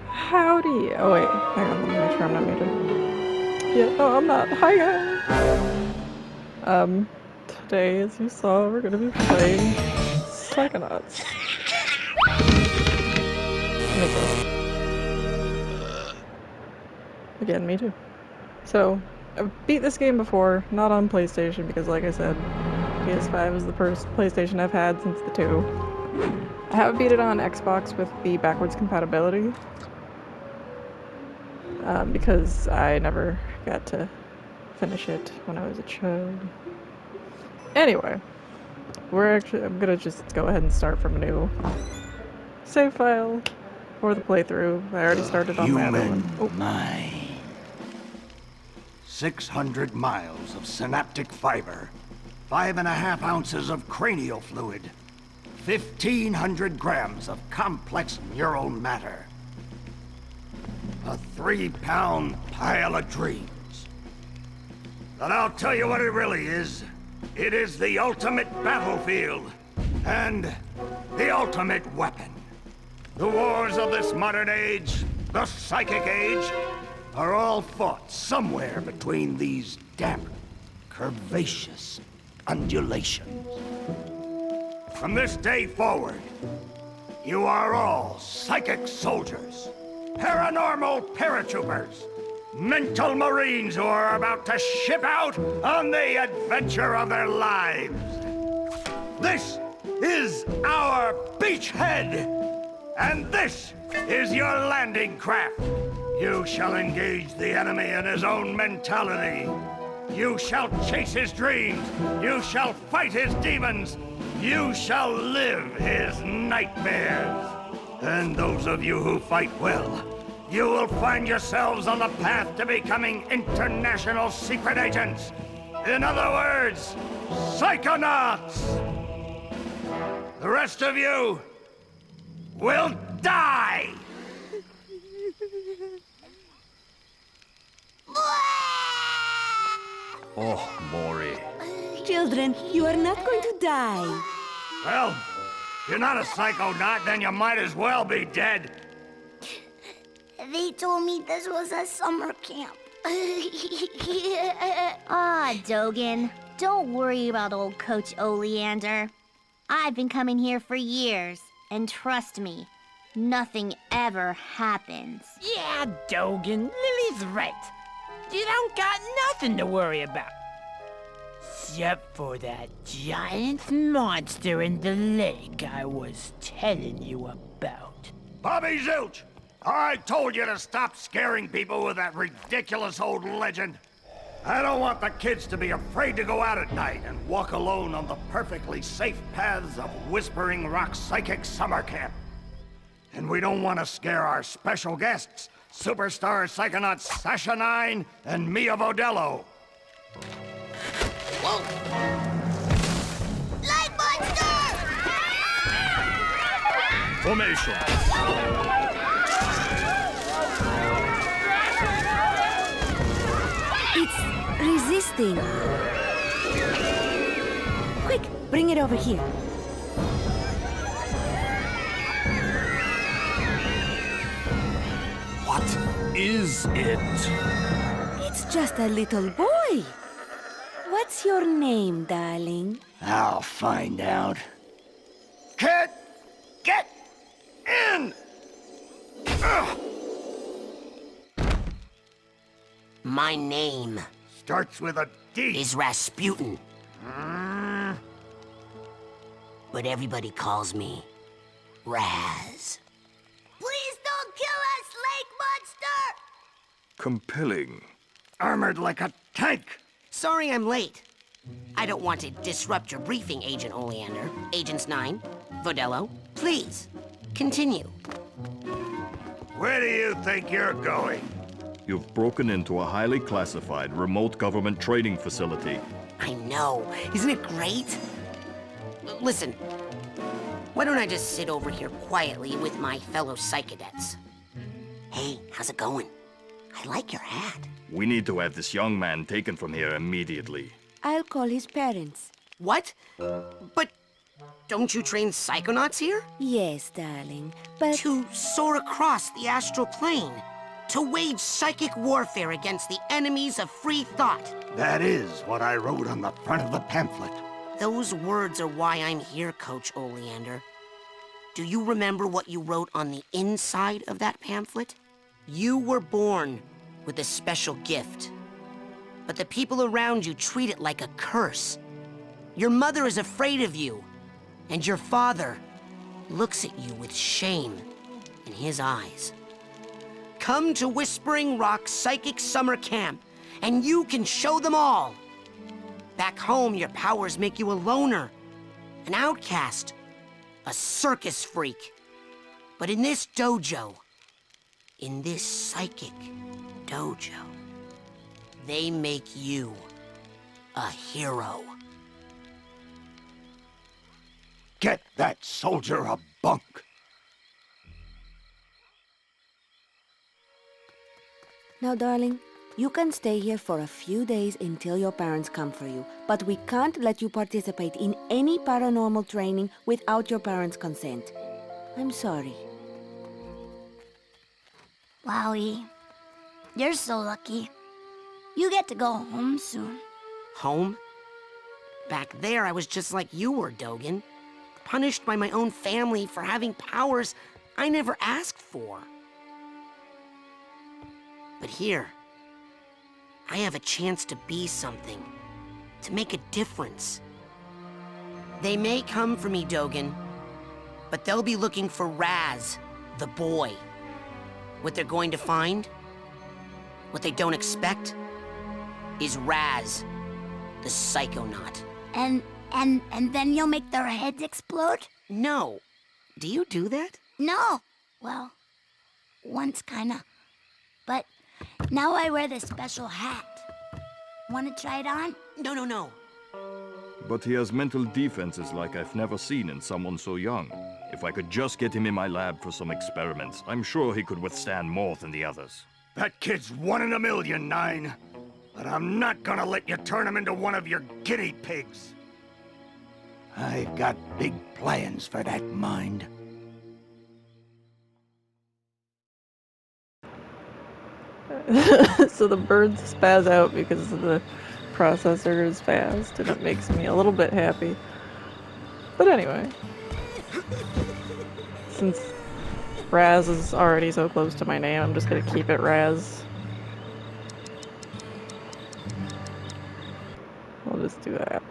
Howdy. Oh wait, hang on, let me make sure I'm not muted. Yeah, no, I'm not. Hi guys. Today, as you saw, we're gonna be playing Psychonauts. Again, me too. So, I've beat this game before, not on PlayStation, because like I said, PS5 is the first PlayStation I've had since the 2. I have beat it on Xbox with the backwards compatibility, because I never got to finish it when I was a child. Anyway, I'm gonna just go ahead and start from a new save file for the playthrough. I already started on my other one. Oh. My 600 miles of synaptic fiber, 5.5 ounces of cranial fluid, 1,500 grams of complex neural matter, a 3-pound pile of dreams. But I'll tell you what it really is. It is the ultimate battlefield, and the ultimate weapon. The wars of this modern age, the psychic age, are all fought somewhere between these damp, curvaceous undulations. From this day forward, you are all psychic soldiers, paranormal paratroopers, mental marines who are about to ship out on the adventure of their lives. This is our beachhead, and this is your landing craft. You shall engage the enemy in his own mentality. You shall chase his dreams. You shall fight his demons. You shall live his nightmares. And those of you who fight well, you will find yourselves on the path to becoming international secret agents. In other words, Psychonauts. The rest of you will die! Oh, Maury. Children, you are not going to die. Well, if you're not a psychonaut, then you might as well be dead. They told me this was a summer camp. Ah, Dogen. Don't worry about old Coach Oleander. I've been coming here for years, and trust me, nothing ever happens. Yeah, Dogen, Lily's right. You don't got nothing to worry about. Except for that giant monster in the lake I was telling you about. Bobby Zilch! I told you to stop scaring people with that ridiculous old legend. I don't want the kids to be afraid to go out at night and walk alone on the perfectly safe paths of Whispering Rock Psychic Summer Camp. And we don't want to scare our special guests, superstar psychonauts Sasha 9 and Mia Vodello. Whoa! Light monster! Formation. It's resisting. Quick, bring it over here. What is it? It's just a little boy. What's your name, darling? I'll find out. Kid, get in! Ugh. My name Starts with a D. is Rasputin. But everybody calls me Raz. Please don't kill us, lake monster! Compelling. Armored like a tank. Sorry I'm late. I don't want to disrupt your briefing, Agent Oleander. Agents 9, Vodello, please, continue. Where do you think you're going? You've broken into a highly classified remote government training facility. I know. Isn't it great? Listen, why don't I just sit over here quietly with my fellow psychedets? Hey, how's it going? I like your hat. We need to have this young man taken from here immediately. I'll call his parents. What? But Don't you train Psychonauts here? Yes, darling, but... To soar across the astral plane. To wage psychic warfare against the enemies of free thought. That is what I wrote on the front of the pamphlet. Those words are why I'm here, Coach Oleander. Do you remember what you wrote on the inside of that pamphlet? You were born with a special gift. But the people around you treat it like a curse. Your mother is afraid of you. And your father looks at you with shame in his eyes. Come to Whispering Rock Psychic Summer Camp, and you can show them all. Back home, your powers make you a loner, an outcast, a circus freak. But in this dojo, in this psychic dojo, they make you a hero. Get that soldier a bunk. Now, darling, you can stay here for a few days until your parents come for you, but we can't let you participate in any paranormal training without your parents' consent. I'm sorry. Wowie, you're so lucky. You get to go home soon. Home? Back there, I was just like you were, Dogen. Punished by my own family for having powers I never asked for. But here, I have a chance to be something, to make a difference. They may come for me, Dogen, but they'll be looking for Raz, the boy. What they're going to find, what they don't expect, is Raz, the Psychonaut. And then you'll make their heads explode? No. Do you do that? No. Well, once kinda. But now I wear this special hat. Wanna try it on? No. But he has mental defenses like I've never seen in someone so young. If I could just get him in my lab for some experiments, I'm sure he could withstand more than the others. That kid's 1 in a million, Nine. But I'm not gonna let you turn him into one of your guinea pigs. I've got big plans for that mind. So the birds spaz out because the processor is fast, and it makes me a little bit happy. But anyway, since Raz is already so close to my name, I'm just gonna keep it Raz. I'll just do that.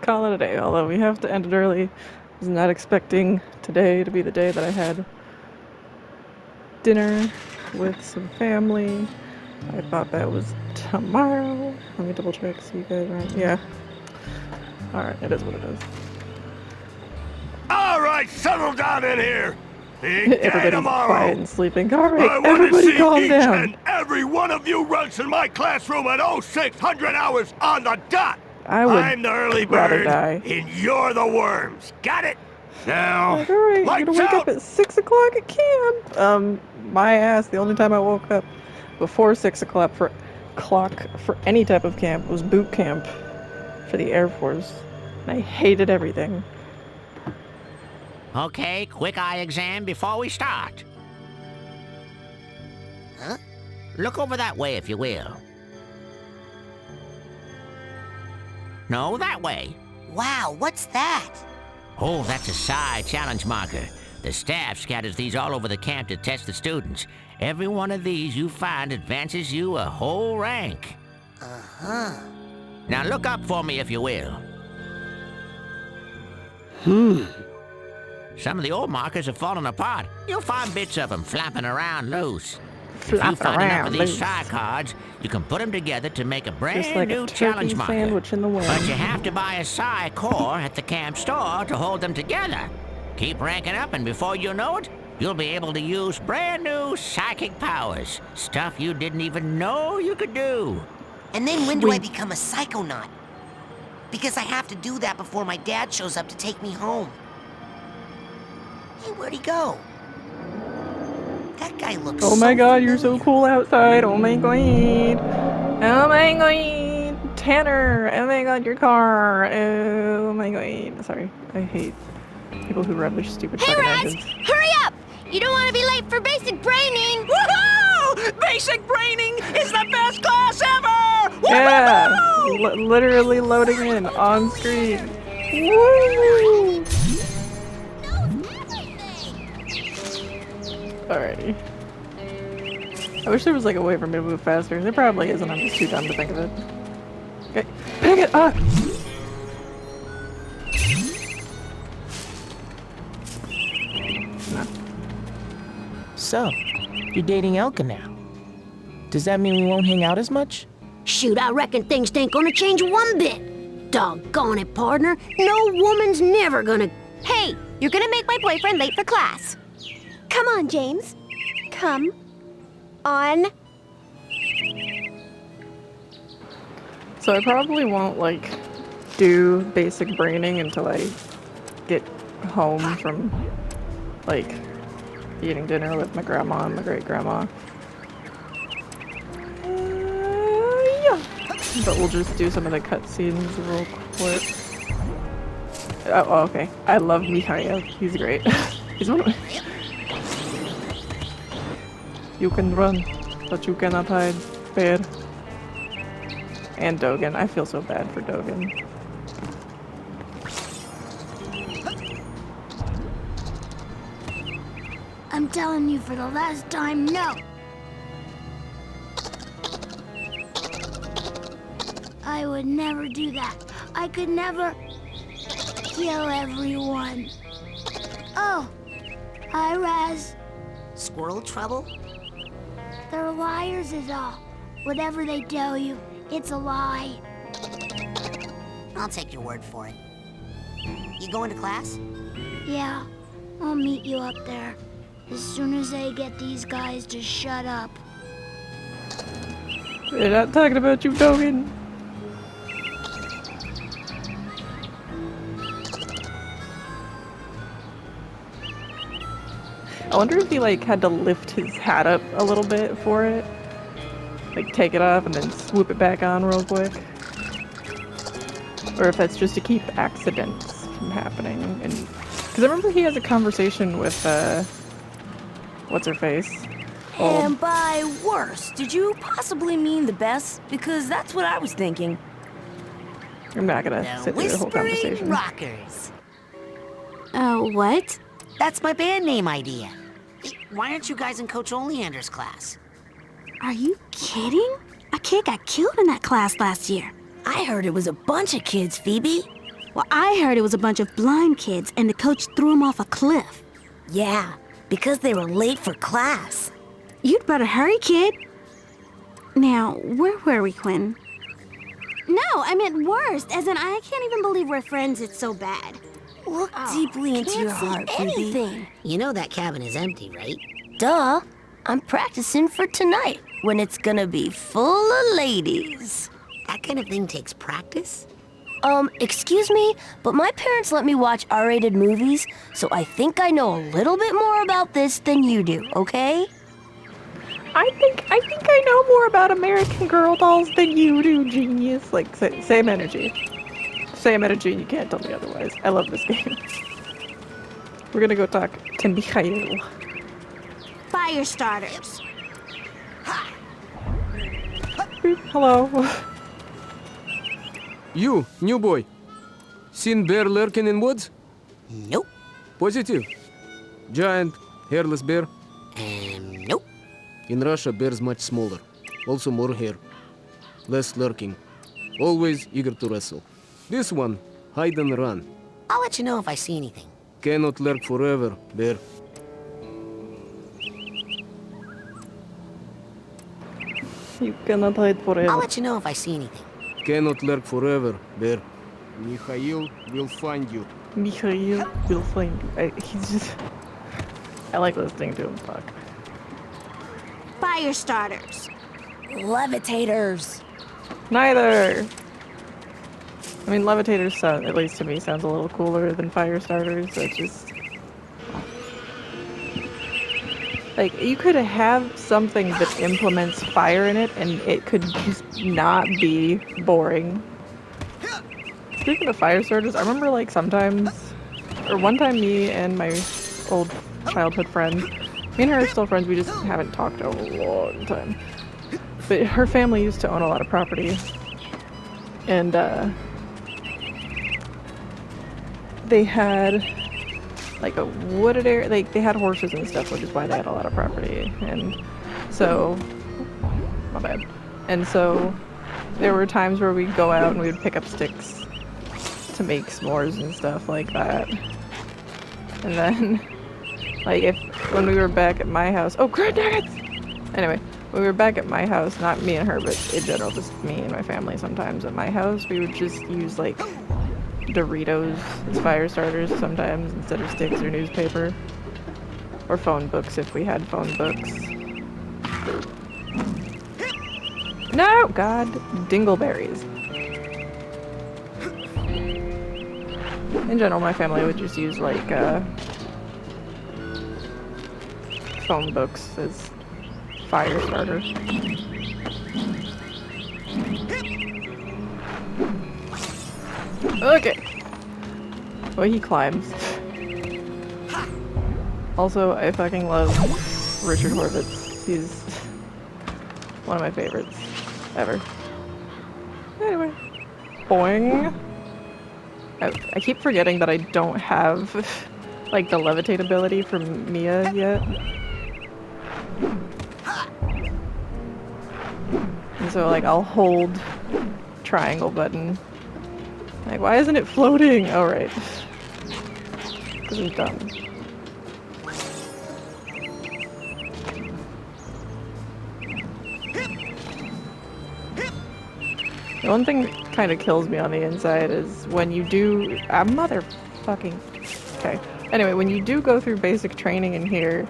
Call it a day, although we have to end it early. I was not expecting today to be the day that I had dinner with some family. I thought that was tomorrow. Let me double check, see you guys right. Yeah. Alright, it is what it is. All right, settle down in here. Big day Everybody's tomorrow. quiet and sleeping. Alright, I want to everybody see calm each down. and every one of you runs in my classroom at 0600 hours on the dot. I would I'm the early rather bird, die. and you're the worms. Got it? Now, Like, alright, you're lights gonna wake out. up at 6 o'clock at camp. My ass, the only time I woke up before 6 o'clock for any type of camp was boot camp for the Air Force. And I hated everything. Okay, quick eye exam before we start. Huh? Look over that way, if you will. No, that way. Wow, what's that? Oh, that's a psi challenge marker. The staff scatters these all over the camp to test the students. Every one of these you find advances you a whole rank. Uh-huh. Now look up for me, if you will. Some of the old markers have fallen apart. You'll find bits of them flapping around loose. If you Flap find enough around of these loose. psi cards, you can put them together to make a Just brand like new a challenge turkey marker. sandwich in the wind. But you have to buy a psi core at the camp store to hold them together. Keep ranking up, and before you know it, you'll be able to use brand new psychic powers. Stuff you didn't even know you could do. And then when do I become a psychonaut? Because I have to do that before my dad shows up to take me home. Hey, where'd he go? That guy looks Oh my so god, you're so familiar. cool outside. Oh my god. Oh my god. Tanner! Oh my god, your car! Oh my god. Sorry. I hate people who run their stupid Hey, fucking Raz! engines. Hurry up! You don't want to be late for basic braining! Woohoo! Basic braining is the best class ever! Yeah! Woohoo! Literally loading in on screen. Woo! Alrighty. I wish there was like a way for me to move faster. There probably isn't. I'm just too dumb to think of it. Okay. Dang it! Ah! No. So, you're dating Elka now. Does that mean we won't hang out as much? Shoot, I reckon things ain't gonna change one bit. Doggone it, partner. No woman's never gonna... Hey, you're gonna make my boyfriend late for class. Come on, James. Come on. So I probably won't like do basic braining until I get home from like eating dinner with my grandma and my great grandma. Yeah. But we'll just do some of the cutscenes real quick. Oh, okay. I love Mikhail. He's great. He's one of my... You can run, but you cannot hide. Bear. And Dogen. I feel so bad for Dogen. I'm telling you for the last time, no. I would never do that. I could never kill everyone. Oh, hi, Raz. Squirrel trouble? They're liars is all. Whatever they tell you, it's a lie. I'll take your word for it. You going to class? Yeah, I'll meet you up there. As soon as I get these guys to shut up. We're not talking about you, Dogen. I wonder if he like had to lift his hat up a little bit for it. Like take it off and then swoop it back on real quick. Or if that's just to keep accidents from happening. And because I remember he has a conversation with what's her face? And by worse, did you possibly mean the best? Because that's what I was thinking. I'm not gonna The sit through the whole Whispering conversation. Rockers. What? That's my band name idea. Hey, why aren't you guys in Coach Oleander's class? Are you kidding? A kid got killed in that class last year. I heard it was a bunch of kids, Phoebe. Well, I heard it was a bunch of blind kids, and the coach threw them off a cliff. Yeah, because they were late for class. You'd better hurry, kid. Now, where were we, Quinn? No, I meant worst, as in I can't even believe we're friends, it's so bad. Look deeply into your heart, Phoebe. Anything. You know that cabin is empty, right? Duh. I'm practicing for tonight, when it's gonna be full of ladies. That kind of thing takes practice? Excuse me, but my parents let me watch R-rated movies, so I think I know a little bit more about this than you do, okay? I think I know more about American Girl dolls than you do, genius. Like same energy. Same energy, and you can't tell me otherwise. I love this game. We're gonna go talk to Mikhail. Fire starters. Hello. You, new boy. Seen bear lurking in woods? Nope. Positive. Giant, hairless bear. Nope. In Russia, bears much smaller. Also more hair. Less lurking. Always eager to wrestle. This one, hide and run. I'll let you know if I see anything. Cannot lurk forever, bear. You cannot hide I'll forever. let you know if I see anything. Cannot lurk forever, bear. Mikhail will find you. Mikhail will find you. He's just... I like listening to him talk. Fire starters. Levitators. Neither! I mean, levitators sound, at least to me, sounds a little cooler than fire starters. So it's just... Like, you could have something that implements fire in it, and it could just not be boring. Speaking of fire starters, I remember, like, sometimes, or one time me and my old childhood friend, me and her are still friends, we just haven't talked in a long time. But her family used to own a lot of property, and, they had, like, a wooded area, like, they had horses and stuff, which is why they had a lot of property, and so, my bad. And so, there were times where we'd go out and we would pick up sticks to make s'mores and stuff like that. And then, like, when we were back at my house, oh, crab nuggets! Anyway, when we were back at my house, not me and her, but in general, just me and my family sometimes at my house, we would just use, like, Doritos as fire starters sometimes instead of sticks or newspaper. Or phone books if we had phone books. No! God, dingleberries. In general, my family would just use, like, phone books as fire starters. Okay. Well, he climbs. Also, I fucking love Richard Horvitz. He's one of my favorites ever. Anyway. Boing. I keep forgetting that I don't have, like, the levitate ability from Mia yet. And so, like, I'll hold triangle button. Like, why isn't it floating? Oh, right. Because I'm dumb. The one thing that kind of kills me on the inside is when you do... motherfucking... Okay. Anyway, when you do go through basic training in here,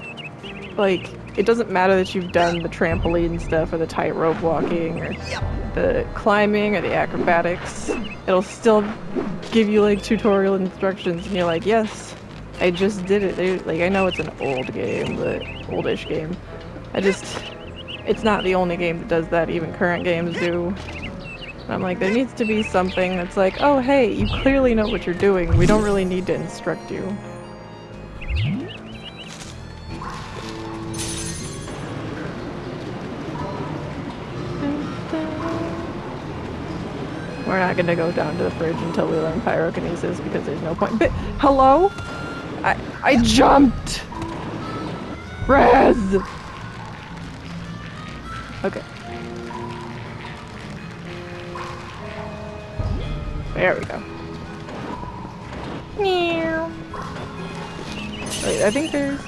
like, it doesn't matter that you've done the trampoline stuff or the tightrope walking or the climbing or the acrobatics. It'll still give you, like, tutorial instructions and you're like, yes, I just did it. Like, I know it's an old game, but oldish game. It's not the only game that does that, even current games do. And I'm like, there needs to be something that's like, oh hey, you clearly know what you're doing. We don't really need to instruct you. We're not gonna go down to the fridge until we learn pyrokinesis because there's no point. But hello? I jumped! Raz! Okay. There we go. Meow. Wait, I think there's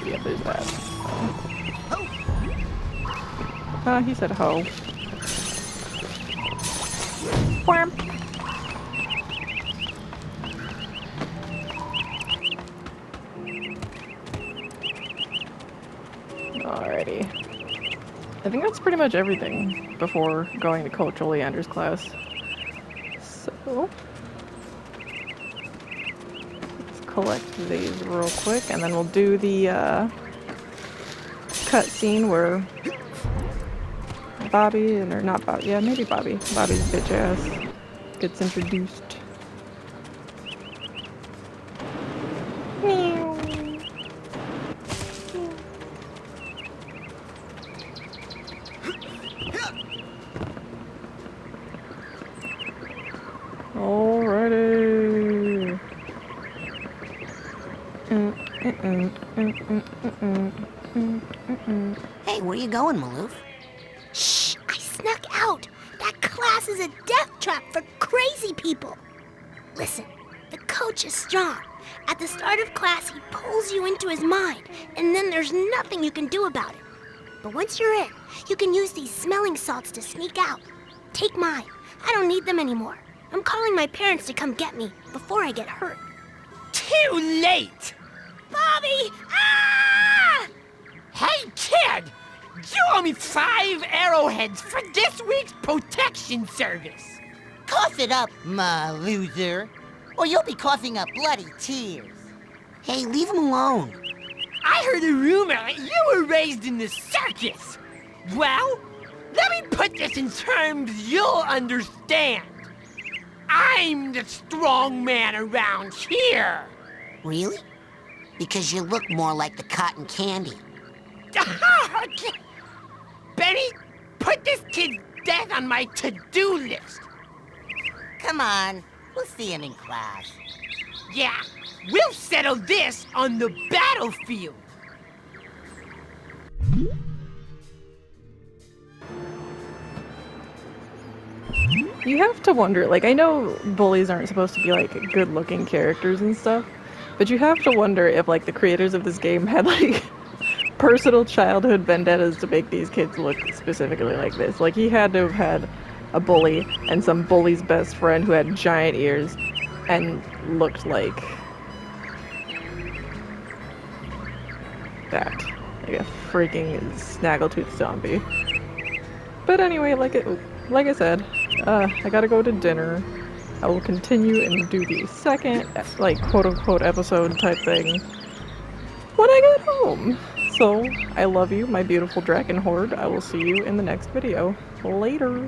that. He said ho. Wham. Alrighty. I think that's pretty much everything before going to Coach Oleander's class. So, let's collect these real quick, and then we'll do the cutscene where Bobby, or not Bobby, yeah, maybe Bobby's bitch ass gets introduced. Alrighty. Hey, where you going, Maloof? Shh! I snuck out! That class is a death trap for crazy people! Listen, the coach is strong. At the start of class, he pulls you into his mind, and then there's nothing you can do about it. But once you're in, you can use these smelling salts to sneak out. Take mine. I don't need them anymore. I'm calling my parents to come get me before I get hurt. Too late! Bobby! Ah! Hey, kid! You owe me 5 arrowheads for this week's protection service. Cough it up, my loser, or you'll be coughing up bloody tears. Hey, leave him alone. I heard a rumor that you were raised in the circus. Well, let me put this in terms you'll understand. I'm the strong man around here. Really? Because you look more like the cotton candy. Benny, put this kid's death on my to-do list. Come on, we'll see him in class. Yeah, we'll settle this on the battlefield. You have to wonder, like, I know bullies aren't supposed to be, like, good-looking characters and stuff, but you have to wonder if, like, the creators of this game had, like, personal childhood vendettas to make these kids look specifically like this. Like, he had to have had a bully and some bully's best friend who had giant ears and looked like that. Like a freaking snaggletooth zombie. But anyway, like I said, I gotta go to dinner. I will continue and do the second, like, quote-unquote episode type thing when I get home. So, I love you, my beautiful dragon horde. I will see you in the next video. Later!